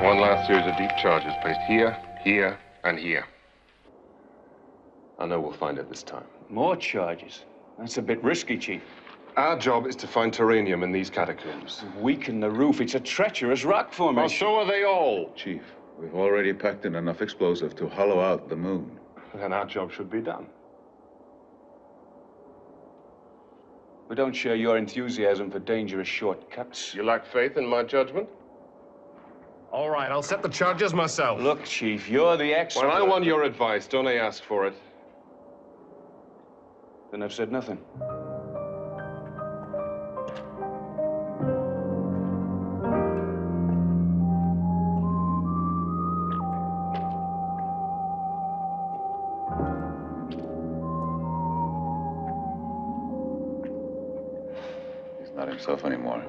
One last series of deep charges placed here, here, and here. I know we'll find it this time. More charges? That's a bit risky, Chief. Our job is to find uranium in these catacombs. Weaken the roof. It's a treacherous rock formation. Well, so are they all. Chief, we've already packed in enough explosive to hollow out the moon. Then our job should be done. We don't share your enthusiasm for dangerous shortcuts. You lack faith in my judgment? All right, I'll set the charges myself. Look, Chief, you're the expert. When I want your advice, don't I ask for it? Then I've said nothing. He's not himself anymore.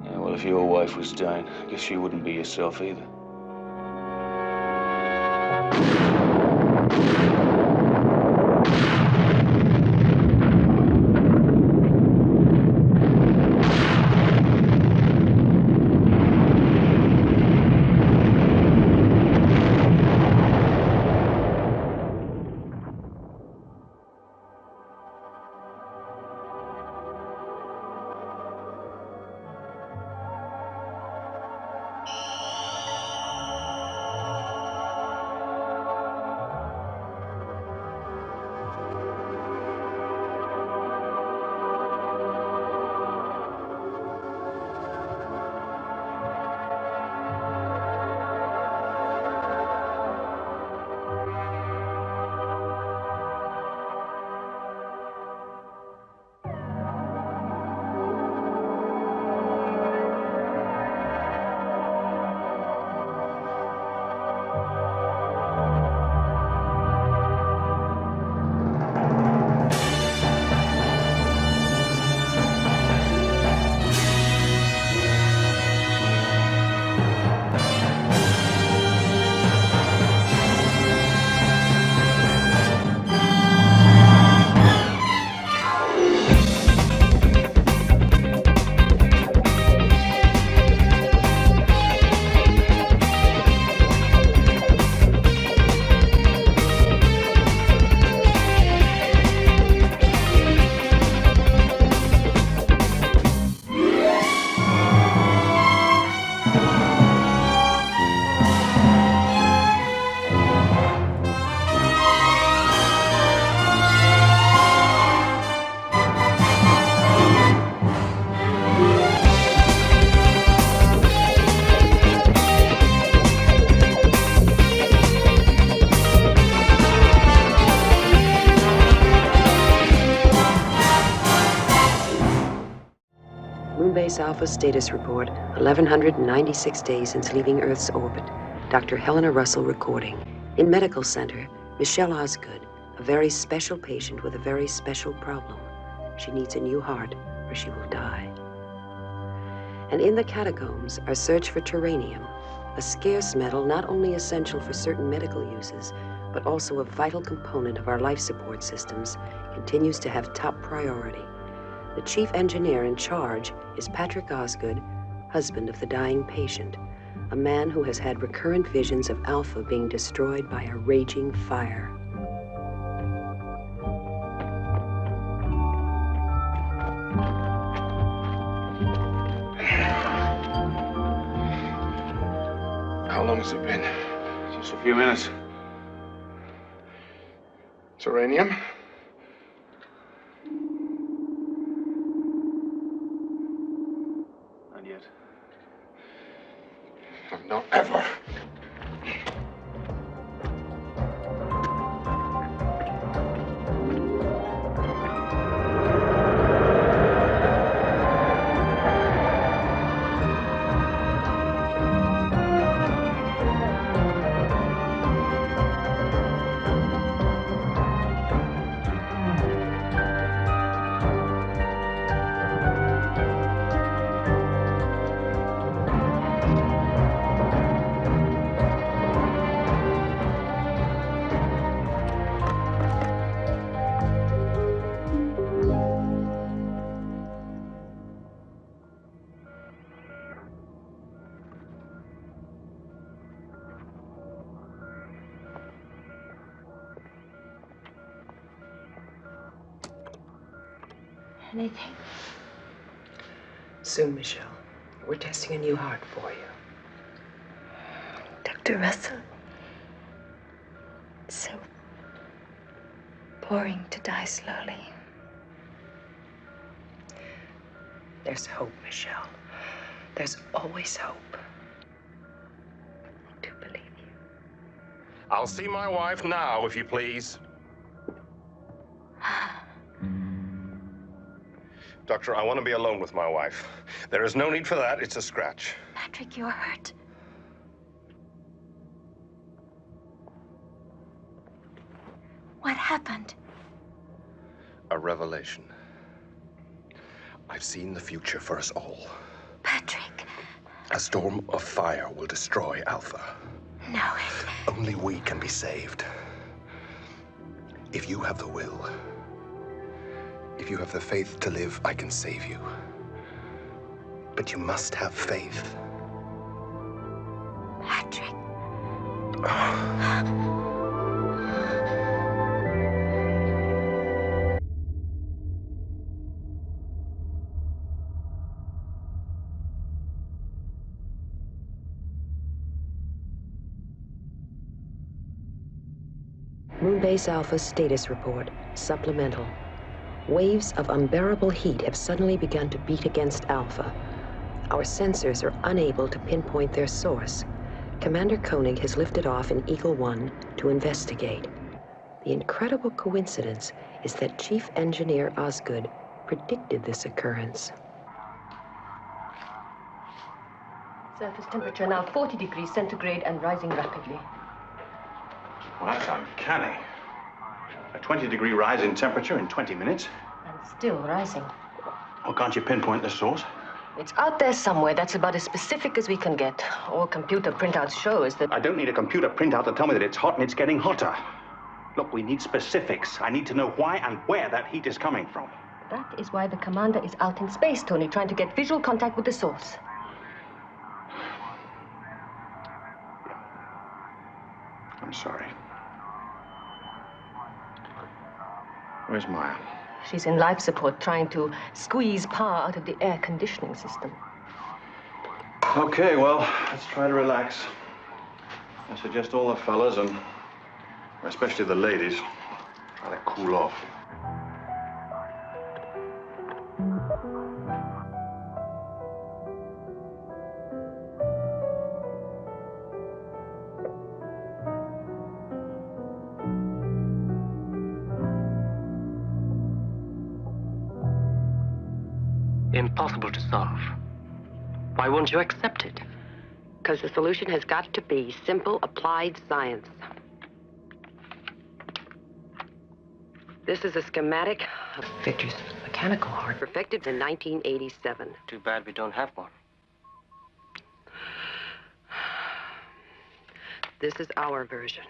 Yeah, well, if your wife was dying, I guess you wouldn't be yourself either. Moonbase Alpha status report, 1,196 days since leaving Earth's orbit. Dr. Helena Russell recording. In Medical Center, Michelle Osgood, a very special patient with a very special problem. She needs a new heart or she will die. And in the Catacombs, our search for uranium, a scarce metal not only essential for certain medical uses, but also a vital component of our life support systems, continues to have top priority. The chief engineer in charge is Patrick Osgood, husband of the dying patient, a man who has had recurrent visions of Alpha being destroyed by a raging fire. How long has it been? Just a few minutes. It's uranium? Not yet. Not ever. anything? Soon, Michelle. We're testing a new heart for you. Dr. Russell. It's so boring to die slowly. There's hope, Michelle. There's always hope. I do believe you. I'll see my wife now, if you please. Doctor, I want to be alone with my wife. There is no need for that. It's a scratch. Patrick, you're hurt. What happened? A revelation. I've seen the future for us all. Patrick. A storm of fire will destroy Alpha. No, it... Only we can be saved. If you have the will, if you have the faith to live, I can save you. But you must have faith. Patrick. Moonbase Alpha status report, supplemental. Waves of unbearable heat have suddenly begun to beat against Alpha. Our sensors are unable to pinpoint their source. Commander Koenig has lifted off in Eagle 1 to investigate. The incredible coincidence is that Chief Engineer Osgood predicted this occurrence. Surface temperature now 40 degrees centigrade and rising rapidly. Well, that's uncanny. A 20-degree rise in temperature in 20 minutes. And still rising. Well, can't you pinpoint the source? It's out there somewhere. That's about as specific as we can get. All computer printouts show is that... I don't need a computer printout to tell me that it's hot and it's getting hotter. Look, we need specifics. I need to know why and where that heat is coming from. That is why the commander is out in space, Tony, trying to get visual contact with the source. I'm sorry. Where's Maya? She's in life support, trying to squeeze power out of the air conditioning system. Okay, well, let's try to relax. I suggest all the fellas, and especially the ladies, try to cool off. Impossible to solve. Why won't you accept it? Because the solution has got to be simple applied science. This is a schematic of Victor's mechanical heart, perfected in 1987. Too bad we don't have one. This is our version.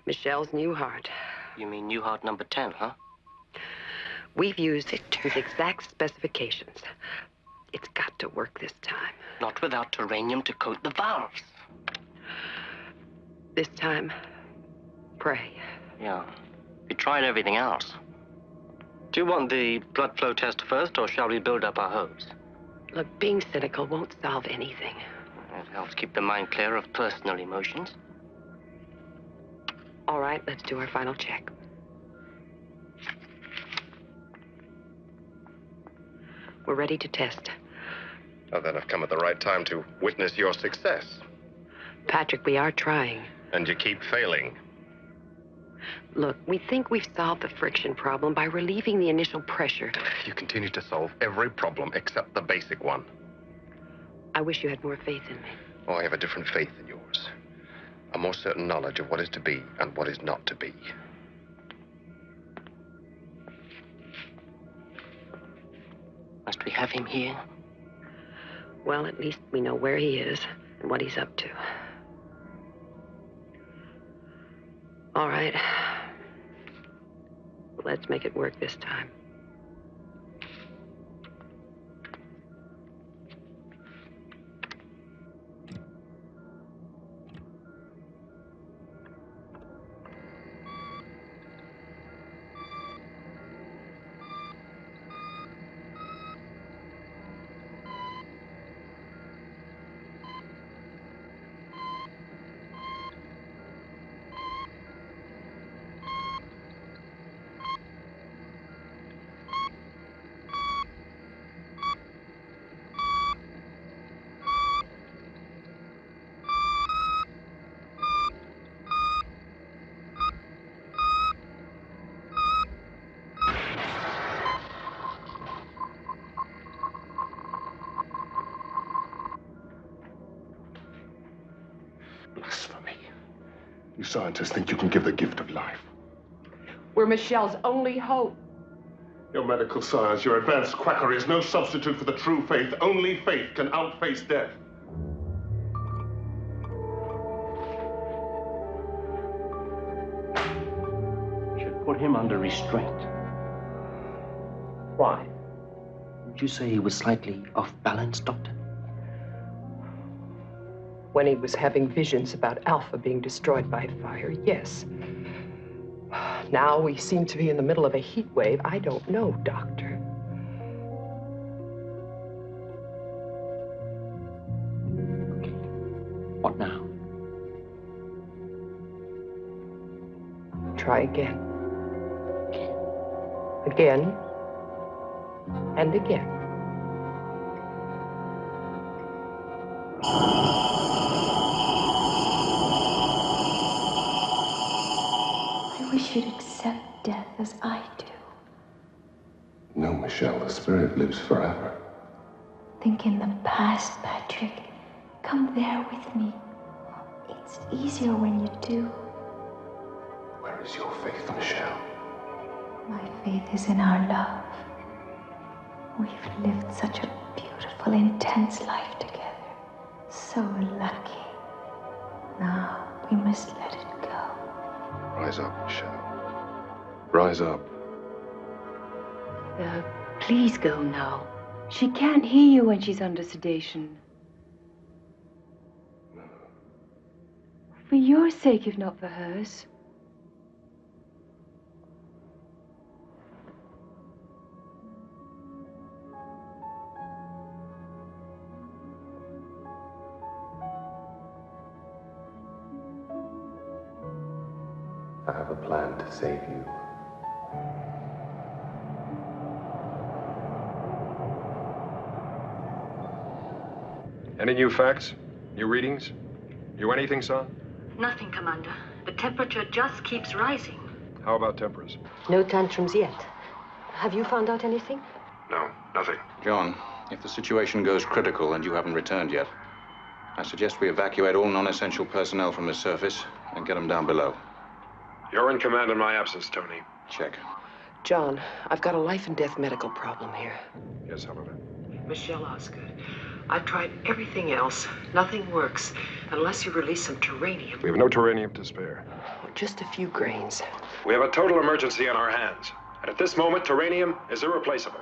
Michelle's new heart. You mean new heart number 10, huh? We've used Victor's exact specifications. It's got to work this time. Not without uranium to coat the valves. This time, pray. Yeah. We tried everything else. Do you want the blood flow test first, or shall we build up our hopes? Look, being cynical won't solve anything. It helps keep the mind clear of personal emotions. All right, let's do our final check. We're ready to test. Oh, then I've come at the right time to witness your success. Patrick, we are trying. And you keep failing. Look, we think we've solved the friction problem by relieving the initial pressure. You continue to solve every problem except the basic one. I wish you had more faith in me. Oh, I have a different faith than yours. A more certain knowledge of what is to be and what is not to be. Must we have him here? Well, at least we know where he is and what he's up to. All right. Let's make it work this time. Blasphemy. You scientists think you can give the gift of life. We're Michelle's only hope. Your medical science, your advanced quackery is no substitute for the true faith. Only faith can outface death. Should put him under restraint. Why? Would you say he was slightly off balance, Doctor? When he was having visions about Alpha being destroyed by fire, yes. Now we seem to be in the middle of a heat wave. I don't know, Doctor. Okay. What now? Try again. Again. And again. I wish you'd accept death as I do. No, Michelle, the spirit lives forever. Think in the past, Patrick. Come there with me. It's easier when you do. Where is your faith, Michelle? My faith is in our love. We've lived such a beautiful, intense life together. So lucky. Now we must let it go. Rise up, Michelle. Rise up. Please go now. She can't hear you when she's under sedation. For your sake, if not for hers. I have a plan to save you. Any new facts? New readings? New anything, son? Nothing, Commander. The temperature just keeps rising. How about tempers? No tantrums yet. Have you found out anything? No, nothing. John, if the situation goes critical and you haven't returned yet, I suggest we evacuate all non-essential personnel from the surface and get them down below. You're in command in my absence, Tony. Check. John, I've got a life and death medical problem here. Yes, Helena. Michelle Osgood. I've tried everything else. Nothing works unless you release some terranium. We have no terranium to spare. Just a few grains. We have a total emergency on our hands. And at this moment, terranium is irreplaceable.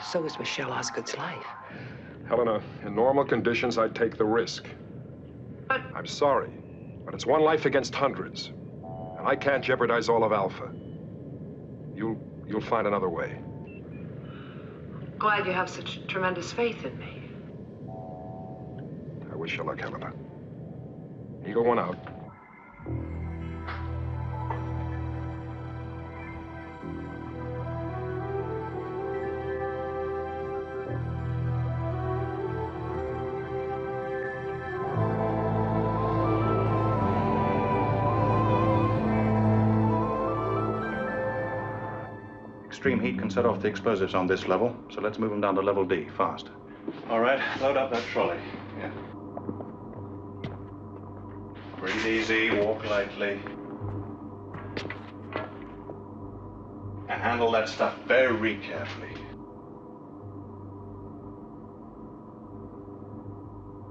So is Michelle Osgood's life. Helena, in normal conditions, I'd take the risk. But I'm sorry, but it's one life against hundreds. And I can't jeopardize all of Alpha. You'll find another way. glad you have such tremendous faith in me. I wish you luck, Helena. Eagle 1 out. Extreme heat can set off the explosives on this level, so let's move them down to level D, fast. All right, load up that trolley. Yeah. Breathe easy, walk lightly. And handle that stuff very carefully.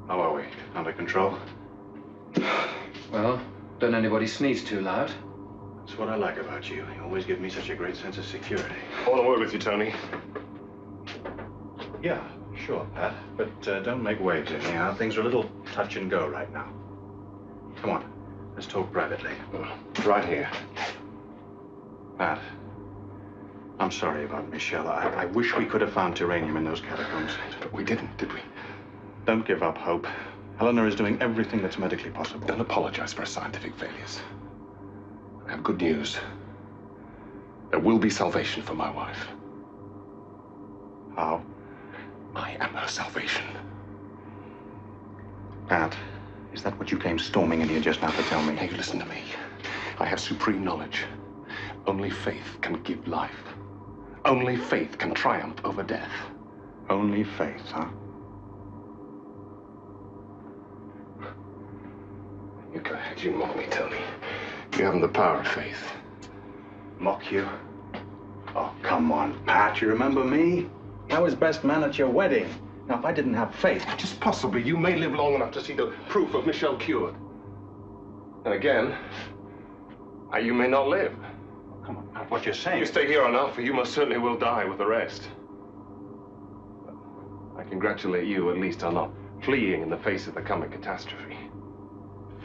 How are we? Under control? Well, don't anybody sneeze too loud. That's what I like about you. You always give me such a great sense of security. All aboard with you, Tony. Yeah, sure, Pat. But don't make waves anyhow. Things are a little touch and go right now. Come on, let's talk privately. Right here. Pat, I'm sorry about Michelle. I wish we could have found terranium in those catacombs. But we didn't, did we? Don't give up hope. Helena is doing everything that's medically possible. Don't apologize for our scientific failures. I have good news. There will be salvation for my wife. How? I am her salvation. Pat, is that what you came storming in here just now to tell me? Hey, listen to me. I have supreme knowledge. Only faith can give life. Only faith can triumph over death. Only faith, huh? You go ahead, you mock me, Tony. You haven't the power of faith. Mock you? Oh, come on, Pat. You remember me? I was best man at your wedding. Now, if I didn't have faith... Just possibly, you may live long enough to see the proof of Michelle cured. And again, you may not live. Come on, Pat, what you're saying... You stay here on Alpha, you most certainly will die with the rest. But I congratulate you, at least, on not fleeing in the face of the coming catastrophe.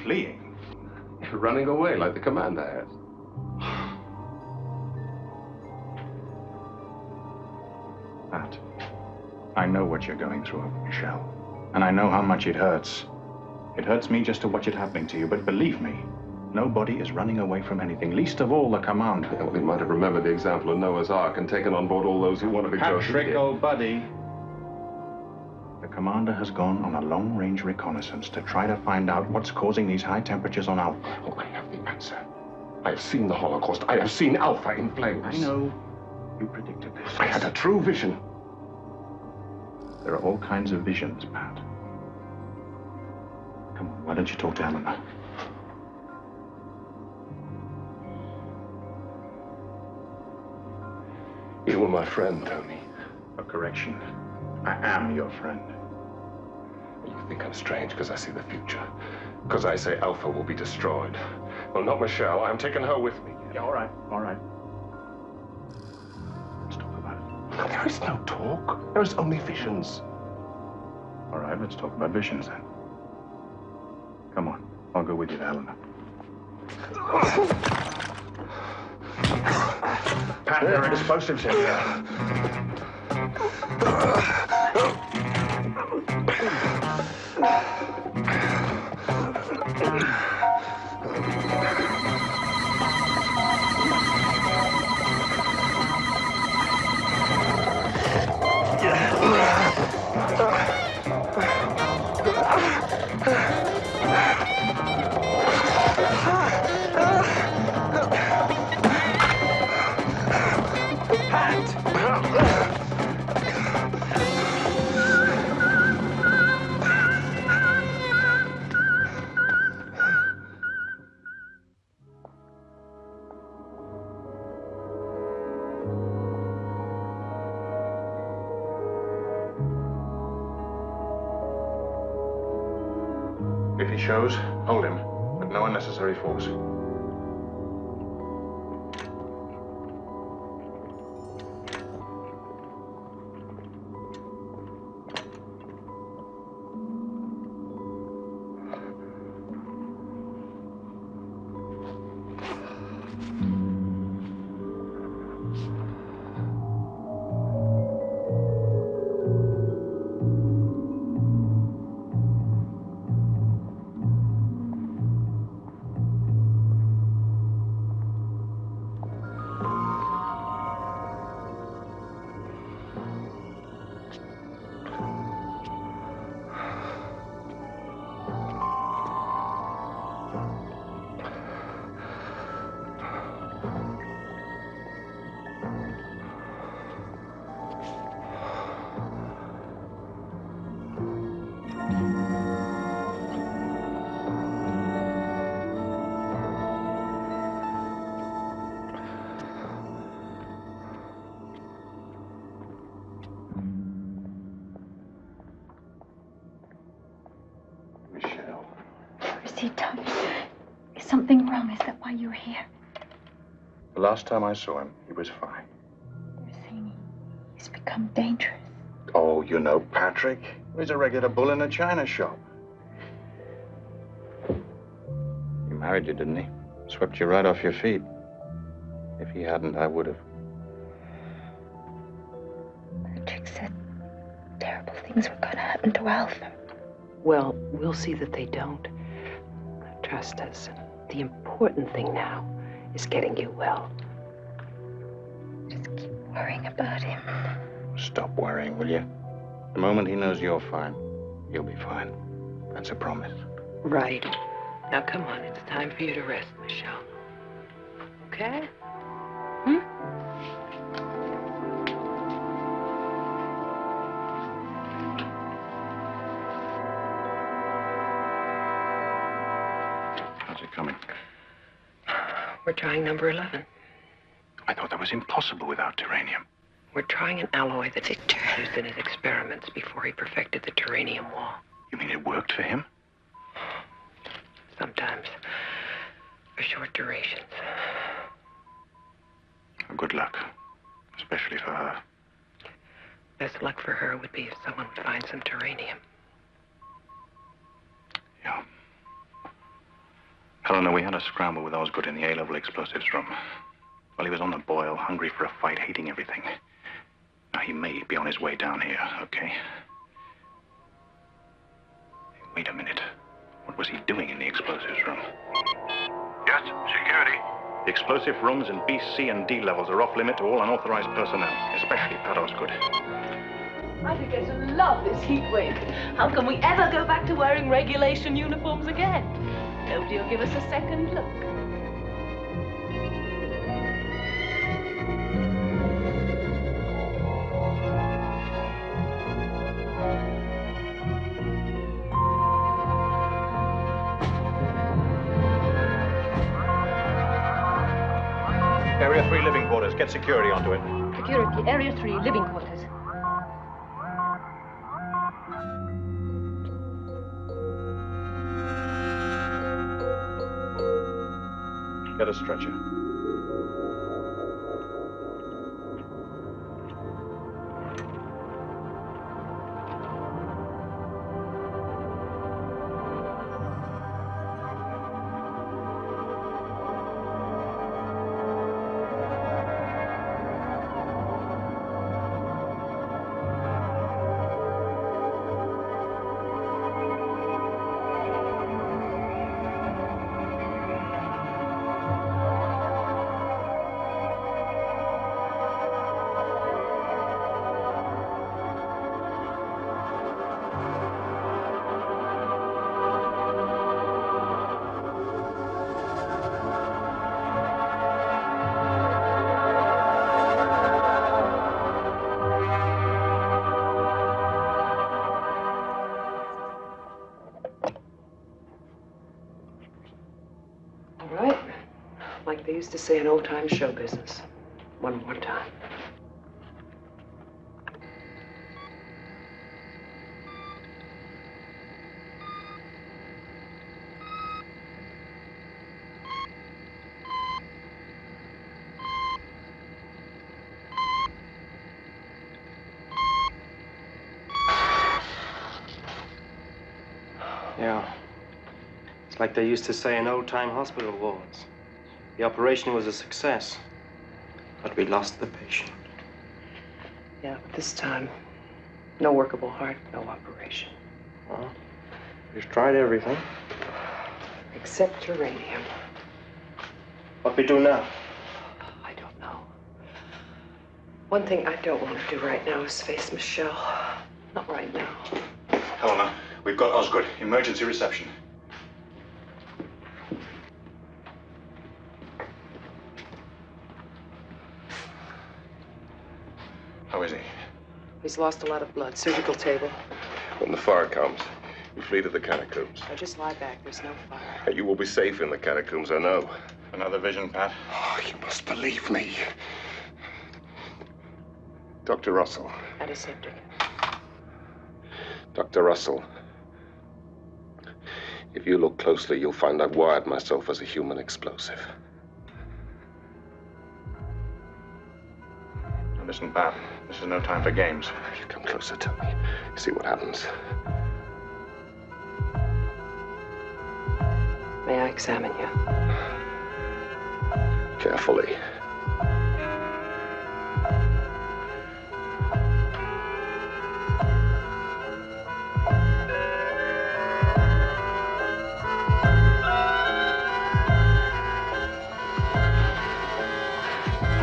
Fleeing? Running away like the commander has. Pat, I know what you're going through over Michelle. And I know how much it hurts. It hurts me just to watch it happening to you, but believe me, nobody is running away from anything, least of all the commander. Well, he might have remembered the example of Noah's Ark and taken on board all those who wanted to go. Patrick, old buddy. The commander has gone on a long-range reconnaissance to try to find out what's causing these high temperatures on Alpha. Oh, I have the answer. I have seen the Holocaust. I have seen Alpha in flames. I know. You predicted this. I had a true vision. There are all kinds of visions, Pat. Come on, why don't you talk to Eleanor? You were my friend, Tony. A correction. I am your friend. You think I'm strange because I see the future. Because I say Alpha will be destroyed. Well, not Michelle. I'm taking her with me. Yeah, all right, all right. Let's talk about it. No, there is no talk. There is only visions. All right, let's talk about visions then. Come on, I'll go with you to Eleanor. Pat, there are explosives in here. If he shows, hold him, but no unnecessary force. Tony, is something wrong? Is that why you're here? The last time I saw him, he was fine. You're saying he's become dangerous. Oh, you know Patrick. He's a regular bull in a china shop. He married you, didn't he? Swept you right off your feet. If he hadn't, I would have. Patrick said terrible things were going to happen to Alpha. Well, we'll see that they don't. Trust us. The important thing now is getting you well. Just keep worrying about him. Stop worrying, will you? The moment he knows you're fine, you'll be fine. That's a promise. Right. Now, come on. It's time for you to rest, Michelle. Okay? Hmm? How's it coming? We're trying number 11. I thought that was impossible without terranium. We're trying an alloy that Victor used in his experiments before he perfected the terranium wall. You mean it worked for him? Sometimes. For short durations. Good luck. Especially for her. Best luck for her would be if someone would find some terranium. Yeah. Helena, we had a scramble with Osgood in the A-level explosives room. Well, he was on the boil, hungry for a fight, hating everything. Now, he may be on his way down here, okay? Wait a minute. What was he doing in the explosives room? Yes, security. The explosive rooms in B, C, and D levels are off limit to all unauthorized personnel, especially Pat Osgood. I begin to love this heat wave. How can we ever go back to wearing regulation uniforms again? Nobody will give us a second look. Area 3 living quarters. Get security onto it. Security, Area 3, living quarters. Get a stretcher. Like they used to say in old-time show business. One more time. Yeah. It's like they used to say in old-time hospital wards. The operation was a success, but we lost the patient. Yeah, but this time, no workable heart, no operation. Well, we've tried everything. Except terranium. What we do now? I don't know. One thing I don't want to do right now is face Michelle. Not right now. Helena, we've got Osgood. Emergency reception. How is he? He's lost a lot of blood. Surgical table. When the fire comes, you flee to the catacombs. Now just lie back. There's no fire. You will be safe in the catacombs, I know. Another vision, Pat? Oh, you must believe me. Dr. Russell. Antiseptic. Dr. Russell. If you look closely, you'll find I've wired myself as a human explosive. Listen, Pat, this is no time for games. You come closer to me. See what happens. May I examine you? Carefully.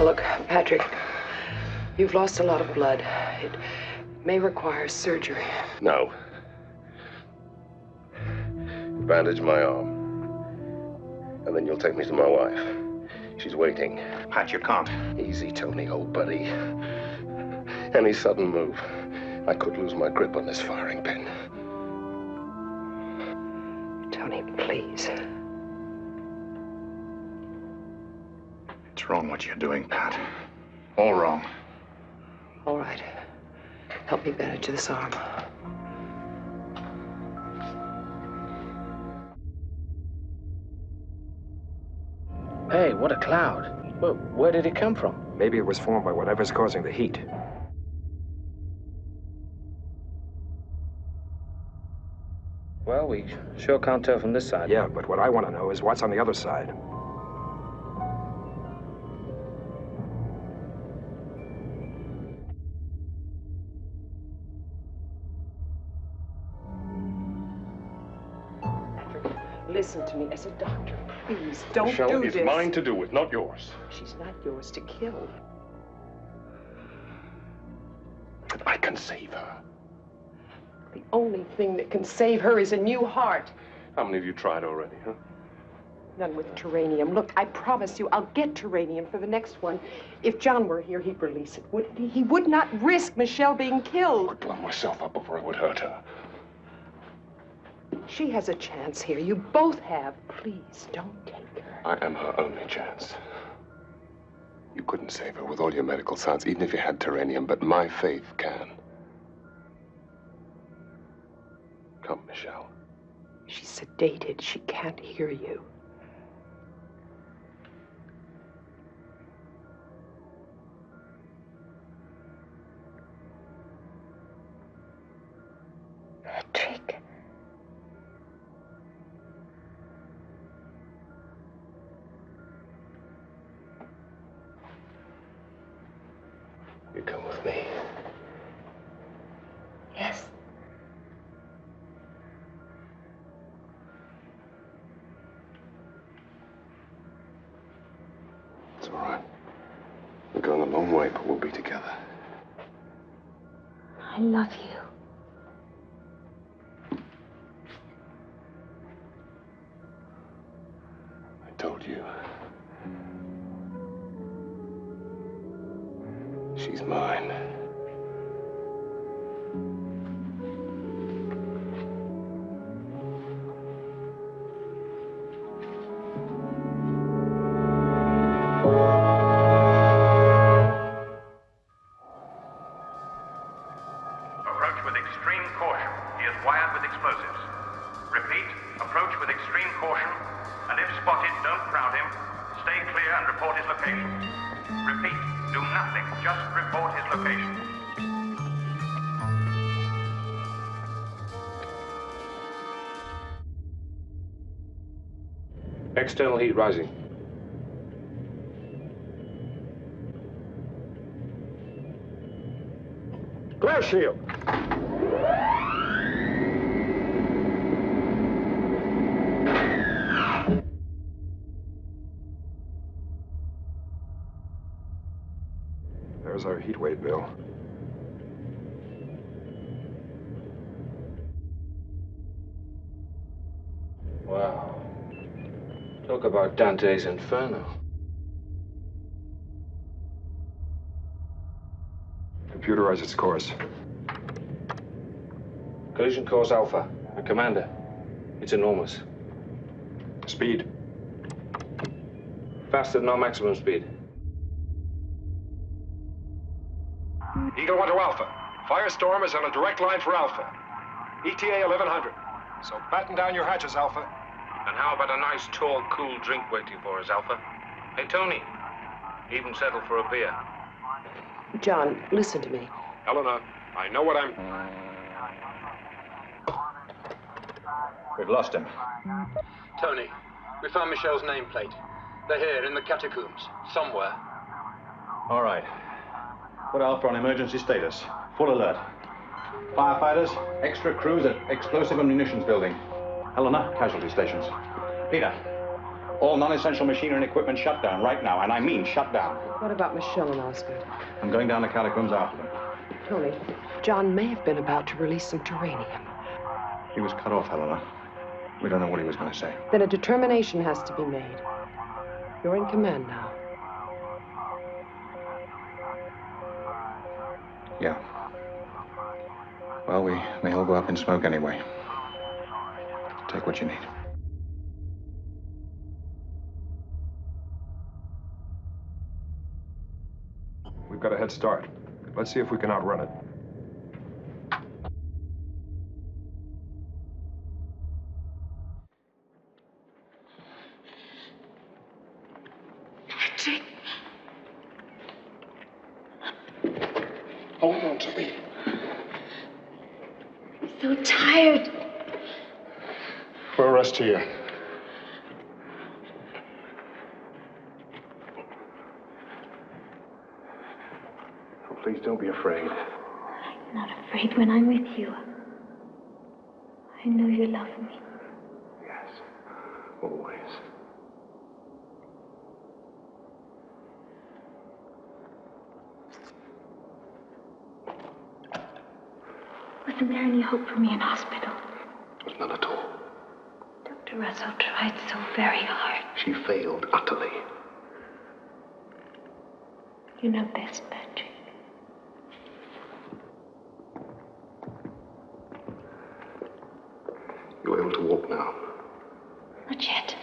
Look, Patrick, you've lost a lot of blood. It may require surgery. No. Bandage my arm. And then you'll take me to my wife. She's waiting. Pat, you can't. Easy, Tony, old buddy. Any sudden move, I could lose my grip on this firing pin. Tony, please. It's wrong what you're doing, Pat. All wrong. All right. Help me bandage this arm. Hey, what a cloud. Where did it come from? Maybe it was formed by whatever's causing the heat. Well, we sure can't tell from this side. Yeah, but what I want to know is what's on the other side. Listen to me as a doctor. Please, don't Michelle, do it's this. mine to do with, not yours. She's not yours to kill. I can save her. The only thing that can save her is a new heart. How many of you tried already, huh? None with terranium. Look, I promise you, I'll get terranium for the next one. If John were here, he'd release it, wouldn't he? He would not risk Michelle being killed. I'd blow myself up before I would hurt her. She has a chance here. You both have. Please, don't take her. I am her only chance. You couldn't save her with all your medical science, even if you had terranium, but my faith can. Come, Michelle. She's sedated. She can't hear you. Patrick. You come with me. Yes. It's all right. We're going a long way, but we'll be together. I love you. I told you. She's mine. Approach with extreme caution. He is wired with explosives. Repeat, approach with extreme caution, and if spotted, don't crowd him. Stay clear and report his location. Repeat, do nothing, just report his location. External heat rising. Glare shield! There's our heat wave, Bill. Wow. Talk about Dante's Inferno. Computerize its course. Collision course Alpha. Commander, it's enormous. Speed. Faster than our maximum speed. Eagle 1 to Alpha. Firestorm is on a direct line for Alpha. ETA 1100. So batten down your hatches, Alpha. And how about a nice, tall, cool drink waiting for us, Alpha? Hey, Tony, even settle for a beer. John, listen to me. Helena, I know what I'm... We've lost him. Tony, we found Michelle's nameplate. They're here in the Catacombs, somewhere. All right. Put Alpha on emergency status. Full alert. Firefighters, extra crews at explosive and munitions building. Helena, casualty stations. Peter, all non-essential machinery and equipment shut down right now, and I mean shut down. What about Michelle and Osgood? I'm going down the Catacombs after them. Tony, John may have been about to release some terranium. He was cut off, Helena. We don't know what he was going to say. Then a determination has to be made. You're in command now. Yeah. Well, we may all go up in smoke anyway. Take what you need. 'Cause head start. Let's see if we can outrun it. Patrick. Hold on to me. I'm so tired. We'll rest here. Oh, please don't be afraid. I'm not afraid when I'm with you. I know you love me. Yes, always. Wasn't there any hope for me in hospital? None at all. Dr. Russell tried so very hard. She failed utterly. You know best, Patrick. You're able to walk now. Not yet.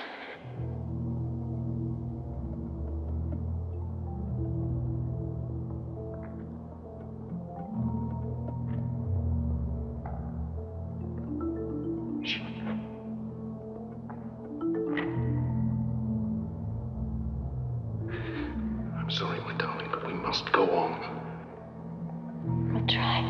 I'm sorry, my darling, but we must go on. I'll try.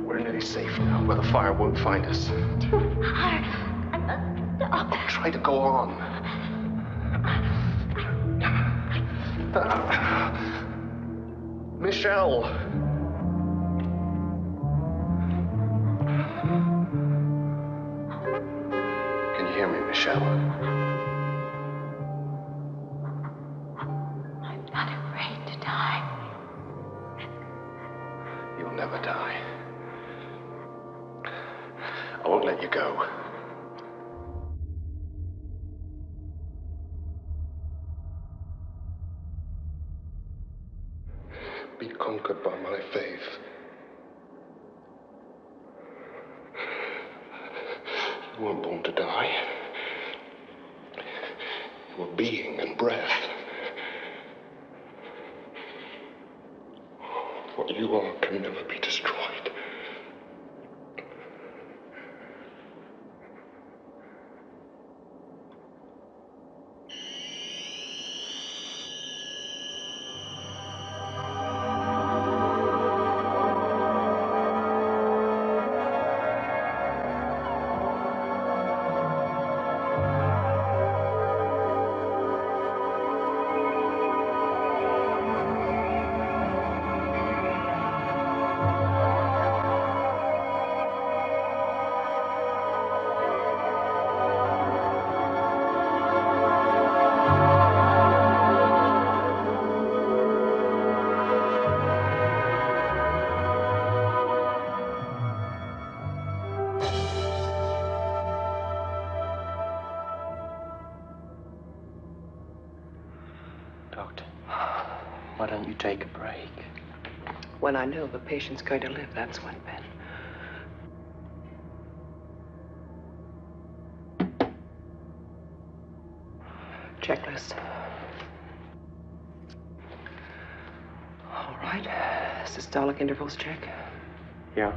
We're nearly safe now, where the fire won't find us. Too far. I must stop. Oh, try to go on. Michelle! Can you hear me, Michelle? I'm not afraid to die. You'll never die. I won't let you go. Be conquered by my faith. You weren't born to die. You were being and breath. What you are can never be destroyed. Doctor, why don't you take a break? When I know the patient's going to live, that's when, Ben. Checklist. All right. Systolic intervals check. Yeah.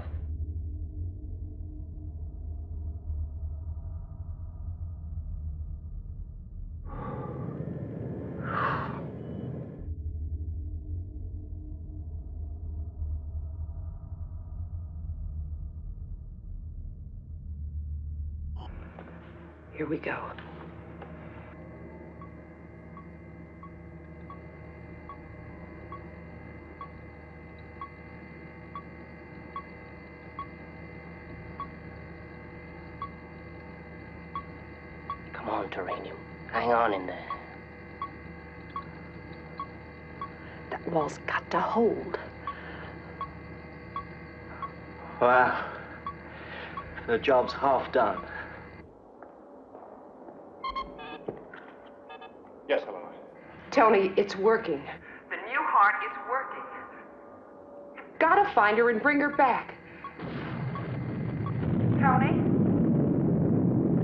Here we go. Come on, Terranium. Hang on in there. That wall's got to hold. Wow. The job's half done. Yes, Helena. Tony, it's working. The new heart is working. Gotta find her and bring her back. Tony?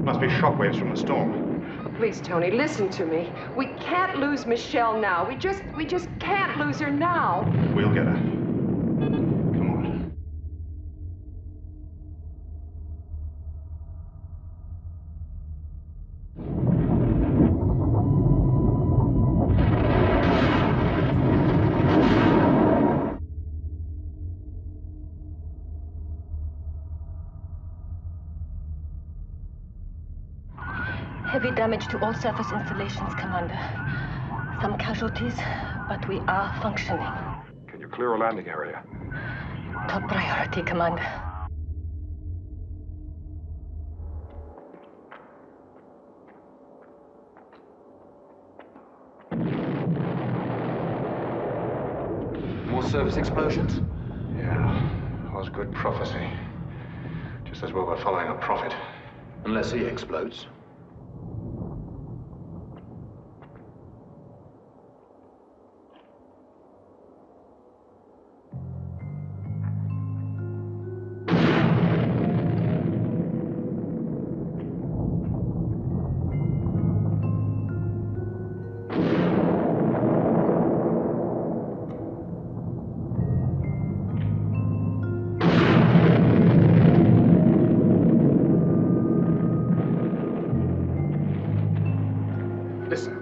Must be shockwaves from the storm. Please, Tony, listen to me. We can't lose Michelle now. We just can't lose her now. We'll get her. Come on. Heavy damage to all surface installations, Commander. Some casualties, but we are functioning. Can you clear a landing area? Top priority, Commander. More surface explosions? Yeah, was good prophecy. Just as well we're following a prophet. Unless he explodes. Listen.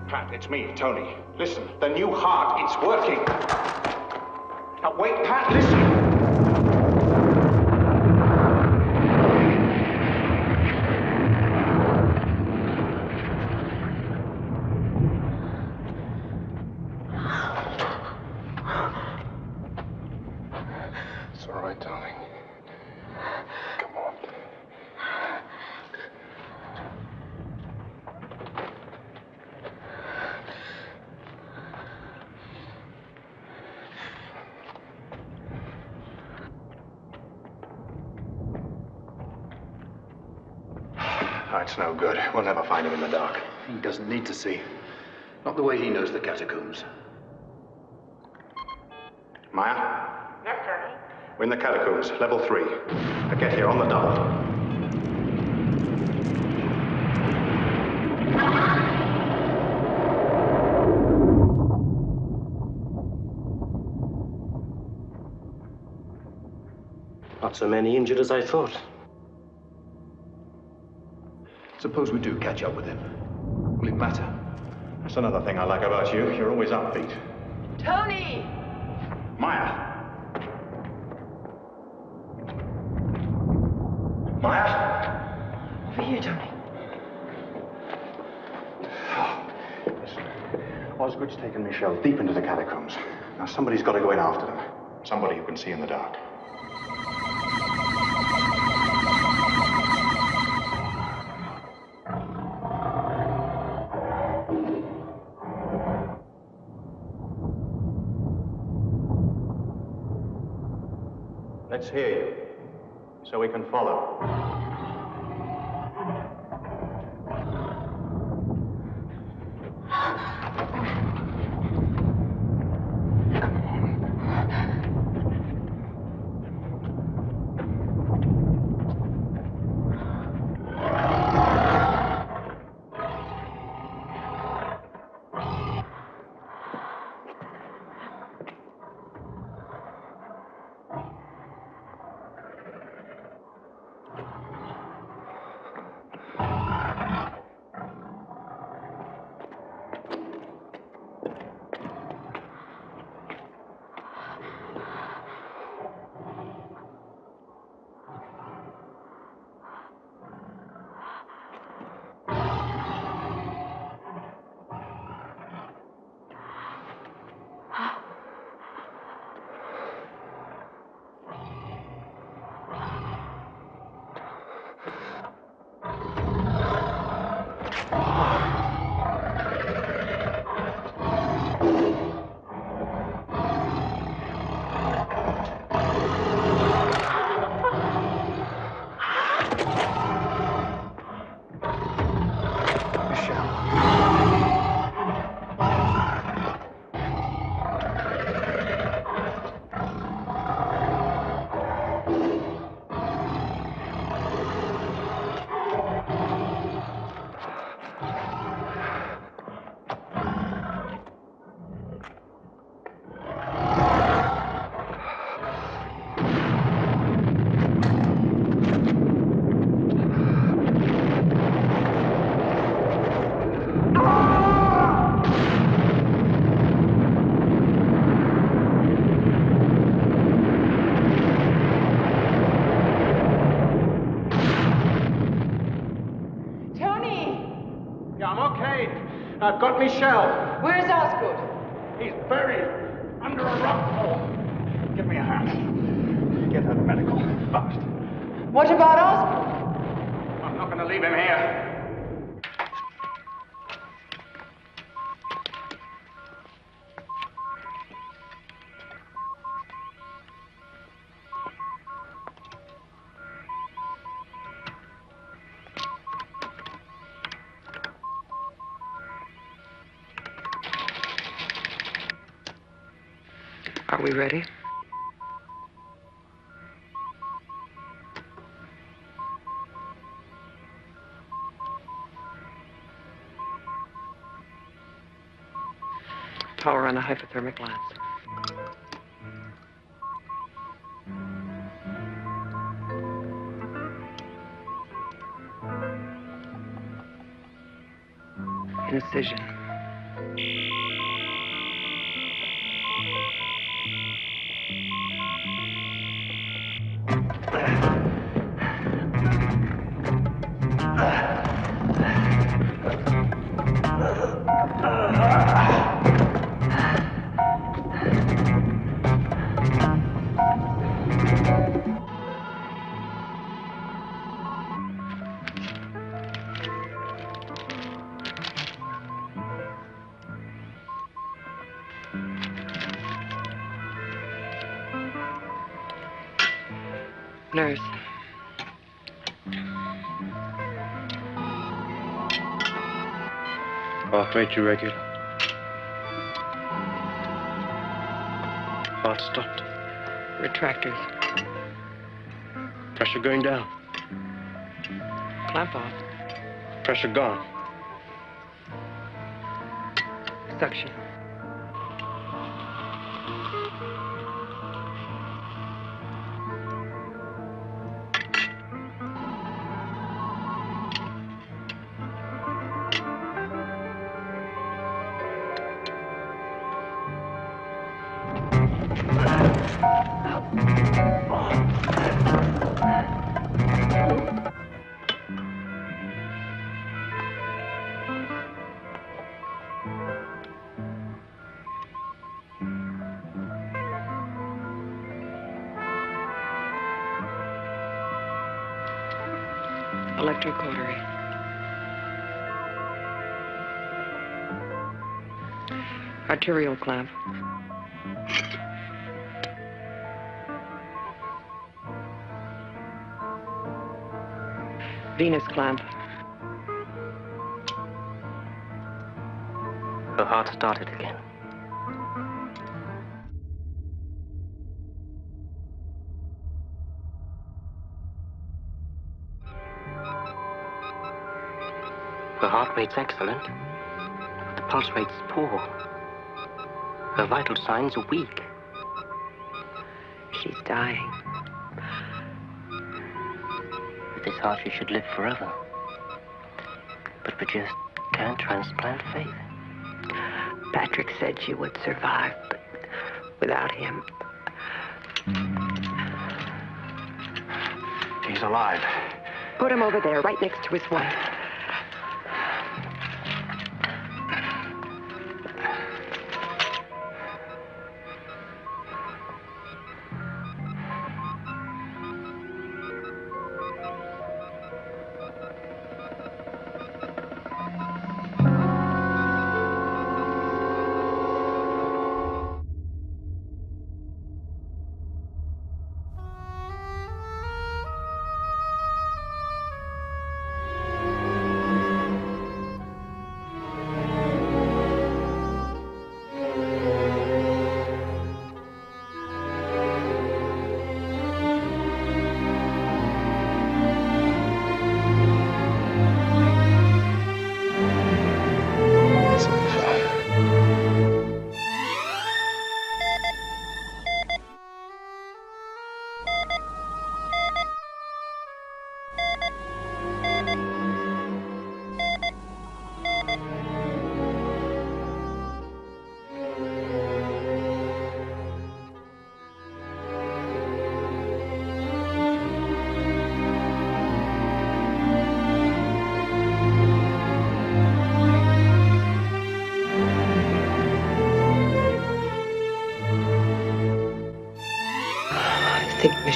Pat, it's me, Tony. Listen, the new heart, it's working. Now wait, Pat, listen. It's all right, darling. Come on. Oh, it's no good. We'll never find him in the dark. He doesn't need to see. Not the way he knows the catacombs. Maya? Yes, Tony? We're in the catacombs, level 3. Now get here on the double. Not so many injured as I thought. Suppose we do catch up with him. Will it matter? That's another thing I like about you. You're always upbeat. Tony! Maya! Maya? Over here, Tony. Listen, Osgood's taken Michelle deep into the catacombs. Now somebody's got to go in after them. Somebody who can see in the dark. Let's hear you, so we can follow. I've got Michelle. Where's Osgood? He's buried under a rock wall. Give me a hand. Get her to medical. Fast. What about Osgood? I'm not going to leave him here. Are we ready? Power on a hypothermic lens. Incision. Nurse. Heart rate irregular. Heart stopped. Retractors. Pressure going down. Clamp off. Pressure gone. Suction. Electrocautery. Arterial clamp. Venous clamp. Her heart started again. Her heart rate's excellent, but the pulse rate's poor. Her vital signs are weak. She's dying. With this heart, she should live forever. But we just can't transplant faith. Patrick said she would survive, but without him... He's alive. Put him over there, right next to his wife.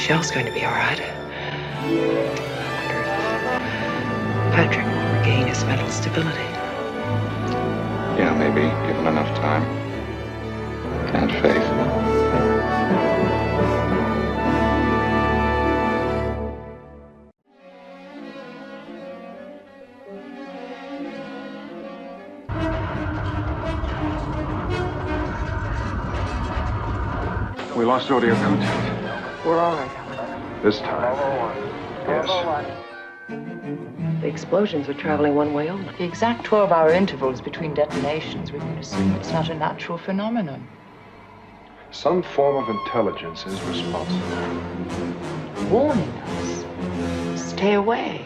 Michelle's going to be all right. I wonder if Patrick will regain his mental stability. Yeah, maybe, given enough time. And faith. We lost audio contact. We're all right, Helen. This time. Yes. The explosions are traveling one way only. The exact 12-hour intervals between detonations, we can assume it's not a natural phenomenon. Some form of intelligence is responsible. Warning us. Stay away.